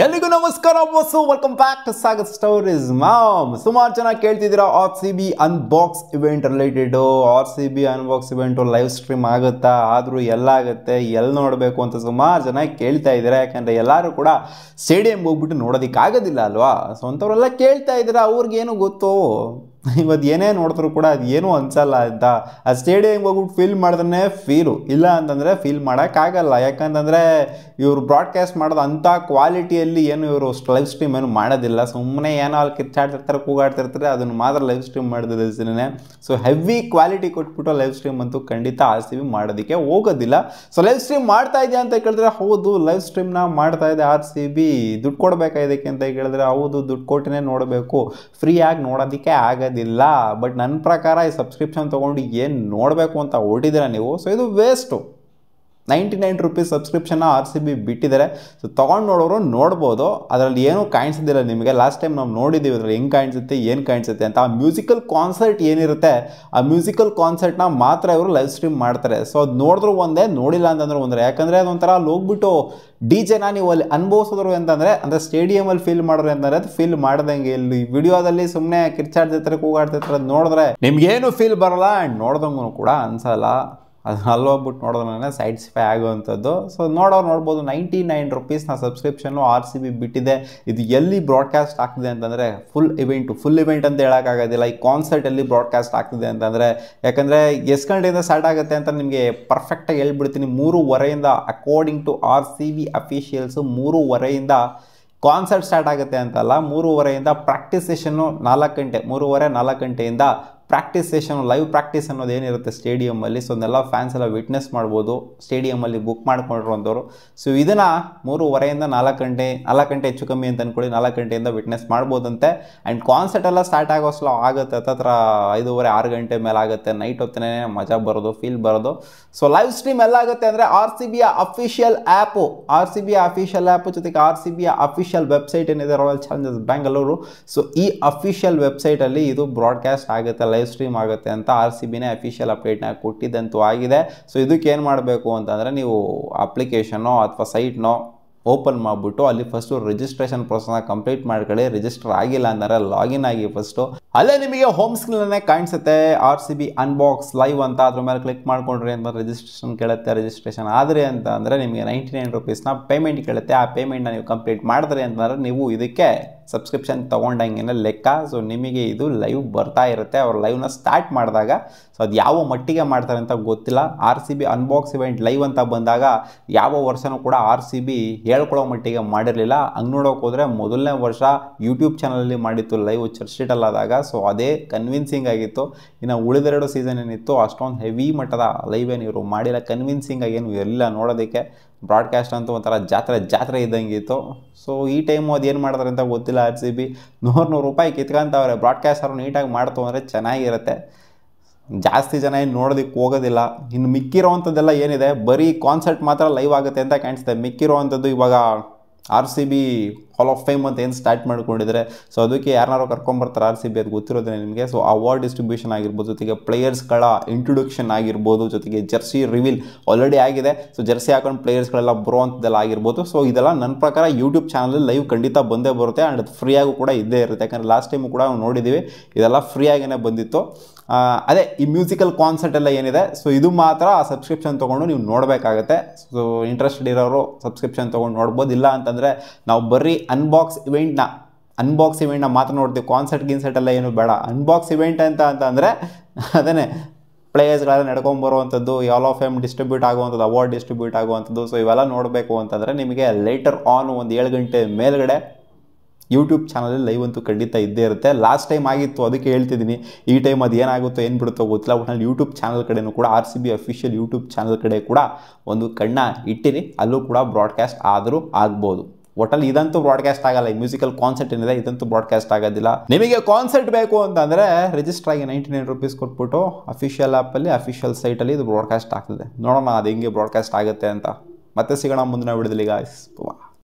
ಎಲ್ಲಿಗೂ ನಮಸ್ಕಾರ ಬಸ್ಸು, welcome back to Sagar stories. ಸುಮಾರು ಜನ ಕೇಳ್ತಿದ್ದೀರಾ RCB unbox event related. RCB unbox event live stream ಆಗುತ್ತಾ, ಆದರೂ ಎಲ್ಲಾಗುತ್ತೆ, ಎಲ್ಲಿ ನೋಡಬೇಕು ಅಂತ ಸುಮಾರು ಜನ ಕೇಳ್ತಾ ಇದ್ದೀರಾ. ಯಾಕಂದರೆ ಎಲ್ಲರೂ ಕೂಡ ಸ್ಟೇಡಿಯಂಗೆ ಹೋಗ್ಬಿಟ್ಟು ನೋಡೋದಕ್ಕಾಗೋದಿಲ್ಲ ಅಲ್ವಾ. ಸೊ ಅಂಥವ್ರೆಲ್ಲ ಕೇಳ್ತಾ ಇದ್ದೀರಾ, ಅವ್ರಿಗೇನು ಗೊತ್ತು, ಇವತ್ತು ಏನೇ ನೋಡಿದ್ರು ಕೂಡ ಅದು ಏನೂ ಅನ್ಸಲ್ಲ ಅಂತ. ಆ ಸ್ಟೇಡಿಯಂಗೆ ಹೋಗ್ಬಿಟ್ಟು ಫೀಲ್ ಮಾಡಿದ್ರೆ ಫೀಲು, ಇಲ್ಲ ಅಂತಂದರೆ ಫೀಲ್ ಮಾಡೋಕ್ಕಾಗಲ್ಲ. ಯಾಕಂತಂದರೆ ಇವರು ಬ್ರಾಡ್ಕಾಸ್ಟ್ ಮಾಡೋದು ಅಂಥ ಕ್ವಾಲಿಟಿಯಲ್ಲಿ ಏನು ಇವರು ಲೈವ್ ಸ್ಟ್ರೀಮ್ ಏನು ಮಾಡೋದಿಲ್ಲ. ಸುಮ್ಮನೆ ಏನೋ ಅಲ್ಲಿ ಕಿಚ್ಚಾಡ್ತಿರ್ತಾರೆ, ಕೂಗಾಡ್ತಿರ್ತಾರೆ, ಅದನ್ನು ಮಾತ್ರ ಲೈವ್ ಸ್ಟ್ರೀಮ್ ಮಾಡಿದ್ರೆ. ಸೊ ಹೆವಿ ಕ್ವಾಲಿಟಿ ಕೊಟ್ಬಿಟ್ಟು ಲೈವ್ ಸ್ಟ್ರೀಮ್ ಅಂತೂ ಖಂಡಿತ RCB ಮಾಡೋದಕ್ಕೆ ಹೋಗೋದಿಲ್ಲ. ಸೊ ಲೈವ್ ಸ್ಟ್ರೀಮ್ ಮಾಡ್ತಾ ಇದೆಯಾ ಅಂತ ಕೇಳಿದ್ರೆ ಹೌದು, ಲೈವ್ ಸ್ಟ್ರೀಮ್ನ ಮಾಡ್ತಾ ಇದೆ RCB. ದುಡ್ಡು ಕೊಡಬೇಕಾದಕ್ಕೆ ಅಂತ ಕೇಳಿದ್ರೆ ಹೌದು, ದುಡ್ಡು ಕೊಟ್ಟಿನೇ ನೋಡಬೇಕು, ಫ್ರೀಯಾಗಿ ನೋಡೋದಕ್ಕೆ ಆಗೋದಿಲ್ಲ. ಬಟ್ ನನ್ನ ಪ್ರಕಾರ ಈ ಸಬ್ಸ್ಕ್ರಿಪ್ಷನ್ ತೊಗೊಂಡು ಏನು ನೋಡಬೇಕು ಅಂತ ಹೊರಟಿದ್ದೀರಾ ನೀವು, ಸೊ ಇದು ವೇಸ್ಟು. 99 ರೂಪೀಸ್ ಸಬ್ಸ್ಕ್ರಿಪ್ಷನ್ನ RCB ಬಿಟ್ಟಿದ್ದಾರೆ. ಸೊ ತೊಗೊಂಡು ನೋಡೋರು ನೋಡ್ಬೋದು, ಅದರಲ್ಲಿ ಏನೂ ಕಾಣಿಸೋದಿಲ್ಲ ನಿಮಗೆ. ಲಾಸ್ಟ್ ಟೈಮ್ ನಾವು ನೋಡಿದ್ದೀವಿ ಅದರಲ್ಲಿ ಹೆಂಗೆ ಕಾಣಿಸುತ್ತೆ, ಏನು ಕಾಣಿಸುತ್ತೆ ಅಂತ. ಆ ಮ್ಯೂಸಿಕಲ್ ಕಾನ್ಸರ್ಟ್ ಏನಿರುತ್ತೆ, ಆ ಮ್ಯೂಸಿಕಲ್ ಕಾನ್ಸರ್ಟ್ನ ಮಾತ್ರ ಇವರು ಲೈವ್ ಸ್ಟ್ರೀಮ್ ಮಾಡ್ತಾರೆ. ಸೊ ಅದು ನೋಡಿದ್ರು ಒಂದೇ, ನೋಡಿಲ್ಲ ಅಂತಂದ್ರೆ ಒಂದರೆ. ಯಾಕಂದರೆ ಅದೊಂಥರ ಅಲ್ಲಿ ಹೋಗ್ಬಿಟ್ಟು DJ ನೀವು ಅಲ್ಲಿ ಅನುಭವಿಸಿದ್ರು ಅಂತಂದರೆ, ಅಂದರೆ ಸ್ಟೇಡಿಯಮಲ್ಲಿ ಫೀಲ್ ಮಾಡೋರು ಅಂತಂದರೆ ಅದು ಫೀಲ್ ಮಾಡ್ದಂಗೆ. ಇಲ್ಲಿ ವಿಡಿಯೋದಲ್ಲಿ ಸುಮ್ಮನೆ ಕಿರ್ಚಾಡ್ತಿರ್ತಾರೆ, ಕೂಗಾಡ್ತಿರ್ತಾರೆ, ಅದು ನೋಡಿದ್ರೆ ನಿಮ್ಗೇನು ಫೀಲ್ ಬರೋಲ್ಲ, ಆ್ಯಂಡ್ ನೋಡ್ದಂಗೂ ಕೂಡ ಅನ್ಸಲ್ಲ. ಅದು ಅಲ್ಲೋಗ್ಬಿಟ್ಟು ನೋಡಿದ್ರೆ ಸ್ಯಾಟಿಸ್ಫೈ ಆಗೋವಂಥದ್ದು. ಸೊ ನೋಡ್ಬೋದು, 99 ರೂಪೀಸ್ನ ಸಬ್ಸ್ಕ್ರಿಪ್ಷನ್ನು RCB ಬಿಟ್ಟಿದೆ. ಇದು ಎಲ್ಲಿ ಬ್ರಾಡ್ಕಾಸ್ಟ್ ಆಗ್ತಿದೆ ಅಂತಂದರೆ ಫುಲ್ ಇವೆಂಟ್ ಅಂತ ಹೇಳೋಕ್ಕಾಗೋದಿಲ್ಲ. ಈ ಕಾನ್ಸರ್ಟಲ್ಲಿ ಬ್ರಾಡ್ಕಾಸ್ಟ್ ಆಗ್ತಿದೆ ಅಂತಂದರೆ, ಯಾಕಂದರೆ ಎಷ್ಟು ಗಂಟೆಯಿಂದ ಸ್ಟಾರ್ಟ್ ಆಗುತ್ತೆ ಅಂತ ನಿಮಗೆ ಪರ್ಫೆಕ್ಟಾಗಿ ಹೇಳ್ಬಿಡ್ತೀನಿ. 3:30 according to RCB officials 3:30 concert start ಆಗುತ್ತೆ ಅಂತಲ್ಲ, 3:30 ಪ್ರಾಕ್ಟೀಸ್ ಸೆಷನ್ನು 4 ಗಂಟೆ, 3:30-4 ಗಂಟೆಯಿಂದ ಪ್ರಾಕ್ಟೀಸ್ ಸೆಷನ್, ಲೈವ್ ಪ್ರಾಕ್ಟೀಸ್ ಅನ್ನೋದು ಏನಿರುತ್ತೆ ಸ್ಟೇಡಿಯಮಲ್ಲಿ. ಸೊ ಅದನ್ನೆಲ್ಲ ಫ್ಯಾನ್ಸ್ ಎಲ್ಲ ವಿಟ್ನೆಸ್ ಮಾಡ್ಬೋದು, ಸ್ಟೇಡಿಯಮಲ್ಲಿ ಬುಕ್ ಮಾಡ್ಕೊಂಡಿರುವಂಥವ್ರು. ಸೊ ಇದನ್ನು 3:30-4 ಗಂಟೆ ಹೆಚ್ಚು ಕಮ್ಮಿ ಅಂತ ಅಂದ್ಕೊಳ್ಳಿ, 4 ಗಂಟೆಯಿಂದ ವಿಟ್ನೆಸ್ ಮಾಡ್ಬೋದಂತೆ. ಆ್ಯಂಡ್ ಕಾನ್ಸರ್ಟ್ ಎಲ್ಲ ಸ್ಟಾರ್ಟ್ ಆಗೋಸ್ಲ ಆಗುತ್ತೆ ಹತ್ತಿರ 5:30-6 ಗಂಟೆ ಮೇಲೆ ಆಗುತ್ತೆ. ನೈಟ್ ಹೊತ್ತನೇ ಮಜಾ ಬರೋದು, ಫೀಲ್ ಬರೋದು. ಸೊ ಲೈವ್ ಸ್ಟ್ರೀಮ್ ಎಲ್ಲ ಆಗುತ್ತೆ ಅಂದರೆ RCBಯ ಅಫಿಷಿಯಲ್ ಆ್ಯಪು, ಜೊತೆಗೆ RCBಯ ಅಫಿಷಿಯಲ್ ವೆಬ್ಸೈಟ್ ಏನಿದೆ, ರಾಯಲ್ ಚಾಲೆಂಜರ್ಸ್ ಬ್ಯಾಂಗ್ಳೂರು. ಸೊ ಈ ಅಫಿಷಿಯಲ್ ವೆಬ್ಸೈಟಲ್ಲಿ ಇದು ಬ್ರಾಡ್ಕಾಸ್ಟ್ ಆಗುತ್ತೆ, ಲೈವ್ ಸ್ಟ್ರೀಮ್ ಆಗುತ್ತೆ ಅಂತ RCBನೇ ಅಫಿಷಿಯಲ್ ಅಪ್ಡೇಟ್ನ ಕೊಟ್ಟಿದ್ದಂತೂ ಆಗಿದೆ. ಸೊ ಇದಕ್ಕೆ ಏನು ಮಾಡಬೇಕು ಅಂತಂದರೆ, ನೀವು ಅಪ್ಲಿಕೇಶನೋ ಅಥವಾ ಸೈಟ್ನೋ ಓಪನ್ ಮಾಡಿಬಿಟ್ಟು ಅಲ್ಲಿ ಫಸ್ಟು ರಿಜಿಸ್ಟ್ರೇಷನ್ ಪ್ರೊಸೆಸ್ನ ಕಂಪ್ಲೀಟ್ ಮಾಡ್ಕೊಳ್ಳಿ. ರಿಜಿಸ್ಟರ್ ಆಗಿಲ್ಲ ಅಂದರೆ ಲಾಗಿನ್ ಆಗಿ ಫಸ್ಟು. ಅಲ್ಲೇ ನಿಮಗೆ ಹೋಮ್ ಸ್ಕ್ರೀನಲ್ಲೇ ಕಾಣಿಸುತ್ತೆ RCB ಅನ್ಬಾಕ್ಸ್ ಲೈವ್ ಅಂತ. ಅದ್ರ ಮೇಲೆ ಕ್ಲಿಕ್ ಮಾಡ್ಕೊಂಡ್ರಿ ಅಂತ ರಿಜಿಸ್ಟ್ರೇಷನ್ ಕೇಳುತ್ತೆ. ರಿಜಿಸ್ಟ್ರೇಷನ್ ಆದರೆ ಅಂತ ಅಂದರೆ ನಿಮಗೆ 99 ರೂಪೀಸ್ನ ಪೇಮೆಂಟ್ ಕೇಳುತ್ತೆ. ಆ ಪೇಮೆಂಟ್ನ ನೀವು ಕಂಪ್ಲೀಟ್ ಮಾಡಿದ್ರಿ ಅಂತಂದರೆ ನೀವು ಇದಕ್ಕೆ ಸಬ್ಸ್ಕ್ರಿಪ್ಷನ್ ತೊಗೊಂಡಂಗೆ ಲೆಕ್ಕ. ಸೊ ನಿಮಗೆ ಇದು ಲೈವ್ ಬರ್ತಾ ಇರುತ್ತೆ. ಅವ್ರು ಲೈವ್ನ ಸ್ಟಾರ್ಟ್ ಮಾಡಿದಾಗ, ಸೊ ಅದು ಯಾವ ಮಟ್ಟಿಗೆ ಮಾಡ್ತಾರೆ ಅಂತ ಗೊತ್ತಿಲ್ಲ. RCB ಅನ್ಬಾಕ್ಸ್ ಇವೆಂಟ್ ಲೈವ್ ಅಂತ ಬಂದಾಗ ಯಾವ ವರ್ಷನೂ ಕೂಡ RCB ಹೇಳ್ಕೊಳ್ಳೋ ಮಟ್ಟಿಗೆ ಮಾಡಿರಲಿಲ್ಲ. ಹಂಗೆ ನೋಡೋಕೆ ಹೋದರೆ ಮೊದಲನೇ ವರ್ಷ ಯೂಟ್ಯೂಬ್ ಚಾನಲಲ್ಲಿ ಮಾಡಿತ್ತು ಲೈವ್ ಚರ್ಚ್ ಶೀಟಲ್ಲಾದಾಗ. ಸೊ ಅದೇ ಕನ್ವಿನ್ಸಿಂಗ್ ಆಗಿತ್ತು. ಇನ್ನು ಉಳಿದೆರಡು ಸೀಸನ್ ಏನಿತ್ತು ಅಷ್ಟೊಂದು ಹೆವಿ ಮಟ್ಟದ ಲೈವ್ ಏನು ಇವರು ಮಾಡಿಲ್ಲ, ಕನ್ವಿನ್ಸಿಂಗ್ ಆಗೇನು ಇರಲಿಲ್ಲ ನೋಡೋದಕ್ಕೆ. ಬ್ರಾಡ್ಕಾಸ್ಟ್ ಅಂತೂ ಒಂಥರ ಜಾತ್ರೆ ಇದ್ದಂಗೆ ಇತ್ತು. ಸೊ ಈ ಟೈಮು ಅದೇನು ಮಾಡ್ತಾರೆ ಅಂತ ಗೊತ್ತಿಲ್ಲ. RCB 100 ರೂಪಾಯಿ ಕಿತ್ಕೊಂತವ್ರೆ. ಬ್ರಾಡ್ಕಾಸ್ಟ್ ಅವರು ನೀಟಾಗಿ ಮಾಡ್ತು ಅಂದರೆ ಚೆನ್ನಾಗಿರುತ್ತೆ. ಜಾಸ್ತಿ ಜನ ಏನು ನೋಡೋದಕ್ಕೆ ಹೋಗೋದಿಲ್ಲ. ಇನ್ನು ಮಿಕ್ಕಿರೋವಂಥದ್ದೆಲ್ಲ ಏನಿದೆ, ಬರೀ ಕಾನ್ಸರ್ಟ್ ಮಾತ್ರ ಲೈವ್ ಆಗುತ್ತೆ ಅಂತ ಕಾಣಿಸುತ್ತೆ. ಮಿಕ್ಕಿರೋವಂಥದ್ದು ಇವಾಗ RCB ಹಾಲ್ ಆಫ್ ಫೇಮ್ ಅಂತ ಏನು ಸ್ಟಾರ್ಟ್ ಮಾಡ್ಕೊಂಡಿದ್ದಾರೆ. ಸೊ ಅದಕ್ಕೆ ಯಾರನ್ನಾರು ಕರ್ಕೊಂಬರ್ತಾರೆ RCB, ಅದು ಗೊತ್ತಿರೋದೇ ನಿಮಗೆ. ಸೊ ಅವಾರ್ಡ್ ಡಿಸ್ಟ್ರಿಬ್ಯೂಷನ್ ಆಗಿರ್ಬೋದು, ಜೊತೆಗೆ ಪ್ಲೇಯರ್ಸ್ಗಳ ಇಂಟ್ರೊಡಕ್ಷನ್ ಆಗಿರ್ಬೋದು, ಜೊತೆಗೆ ಜರ್ಸಿ ರಿವೀಲ್ ಆಲ್ರೆಡಿ ಆಗಿದೆ. ಸೊ ಜರ್ಸಿ ಹಾಕೊಂಡು ಪ್ಲೇಯರ್ಸ್ಗಳೆಲ್ಲ ಬರೋ ಅಂಥದ್ದೆಲ್ಲ ಆಗಿರ್ಬೋದು. ಸೊ ಇದೆಲ್ಲ ನನ್ನ ಪ್ರಕಾರ ಯೂಟ್ಯೂಬ್ ಚಾನಲಲ್ಲಿ ಲೈವ್ ಖಂಡಿತ ಬಂದೇ ಬರುತ್ತೆ. ಆ್ಯಂಡ್ ಅದು ಫ್ರೀಯಾಗೂ ಕೂಡ ಇದ್ದೇ ಇರುತ್ತೆ. ಯಾಕಂದರೆ ಲಾಸ್ಟ್ ಟೈಮು ಕೂಡ ನಾವು ನೋಡಿದ್ದೀವಿ, ಇದೆಲ್ಲ ಫ್ರೀಯಾಗೇ ಬಂದಿತ್ತು. ಅದೇ ಈ ಮ್ಯೂಸಿಕಲ್ ಕಾನ್ಸರ್ಟ್ ಎಲ್ಲ ಏನಿದೆ, ಸೊ ಇದು ಮಾತ್ರ ಸಬ್ಸ್ಕ್ರಿಪ್ಷನ್ ತೊಗೊಂಡು ನೀವು ನೋಡಬೇಕಾಗತ್ತೆ. ಸೊ ಇಂಟ್ರೆಸ್ಟೆಡ್ ಇರೋರು ಸಬ್ಸ್ಕ್ರಿಪ್ಷನ್ ತೊಗೊಂಡು ನೋಡ್ಬೋದು. ಇಲ್ಲ ಅಂತಂದರೆ ನಾವು ಬರೀ ಅನ್ಬಾಕ್ಸ್ ಇವೆಂಟ್ನ ಮಾತ್ರ ನೋಡ್ತೀವಿ. ಕಾನ್ಸರ್ಟ್ ಎಲ್ಲ ಏನು ಬೇಡ. ಅನ್ಬಾಕ್ಸ್ ಇವೆಂಟ್ ಅಂತಂದರೆ ಅದೇ ಪ್ಲೇಯರ್ಸ್ಗಳೆಲ್ಲ ನಡ್ಕೊಂಬರುವಂಥದ್ದು, ಹಾಲ್ ಆಫ್ ಫೇಮ್ ಡಿಸ್ಟ್ರಿಬ್ಯೂಟ್ ಆಗುವಂಥದ್ದು, ಅವಾರ್ಡ್ ಡಿಸ್ಟ್ರಿಬ್ಯೂಟ್ ಆಗುವಂಥದ್ದು. ಸೊ ಇವೆಲ್ಲ ನೋಡಬೇಕು ಅಂತಂದರೆ ನಿಮಗೆ ಲೇಟರ್ ಆನ್ ಒಂದು 7 ಗಂಟೆ ಮೇಲ್ಗಡೆ ಯೂಟ್ಯೂಬ್ ಚಾನಲಲ್ಲಿ ಲೈವ್ ಅಂತೂ ಖಂಡಿತ ಇದ್ದೇ ಇರುತ್ತೆ. ಲಾಸ್ಟ್ ಟೈಮ್ ಆಗಿತ್ತು, ಅದಕ್ಕೆ ಹೇಳ್ತಿದ್ದೀನಿ. ಈ ಟೈಮ್ ಅದು ಏನಾಗುತ್ತೋ ಏನು ಬಿಡುತ್ತೋ ಗೊತ್ತಿಲ್ಲ. ಒಟ್ಟಿನಲ್ಲಿ ಯೂಟ್ಯೂಬ್ ಚಾನಲ್ ಕಡೆಯೂ ಕೂಡ RCB ಅಫಿಷಿಯಲ್ ಯೂಟ್ಯೂಬ್ ಚಾನಲ್ ಕಡೆ ಕೂಡ ಒಂದು ಕಣ್ಣ ಇಟ್ಟಿರಿ, ಅಲ್ಲೂ ಕೂಡ ಬ್ರಾಡ್ಕಾಸ್ಟ್ ಆದರೂ ಆಗ್ಬೋದು. ಒಟ್ಟಲ್ಲಿ ಇದಂತೂ ಬ್ರಾಡ್ಕಾಸ್ಟ್ ಆಗಲ್ಲ. ಈ ಮ್ಯೂಸಿಕಲ್ ಕಾನ್ಸರ್ಟ್ ಏನಿದೆ ಇದಂತೂ ಬ್ರಾಡ್ಕಾಸ್ಟ್ ಆಗೋದಿಲ್ಲ. ನಿಮಗೆ ಕಾನ್ಸರ್ಟ್ ಬೇಕು ಅಂತಂದರೆ ರಿಜಿಸ್ಟರ್ ಆಗಿ 99 ರೂಪೀಸ್ ಕೊಟ್ಬಿಟ್ಟು ಅಫಿಷಿಯಲ್ ಆ್ಯಪಲ್ಲಿ, ಅಫಿಷಿಯಲ್ ಸೈಟಲ್ಲಿ ಇದು ಬ್ರಾಡ್ಕಾಸ್ಟ್ ಆಗ್ತದೆ. ನೋಡೋಣ ಅದು ಹೆಂಗೆ ಬ್ರಾಡ್ಕಾಸ್ಟ್ ಆಗುತ್ತೆ ಅಂತ. ಮತ್ತೆ ಸಿಗೋಣ ಮುಂದಿನ ವಿಡಿಯೋದಲ್ಲಿ ಗಾಯ್ಸ್.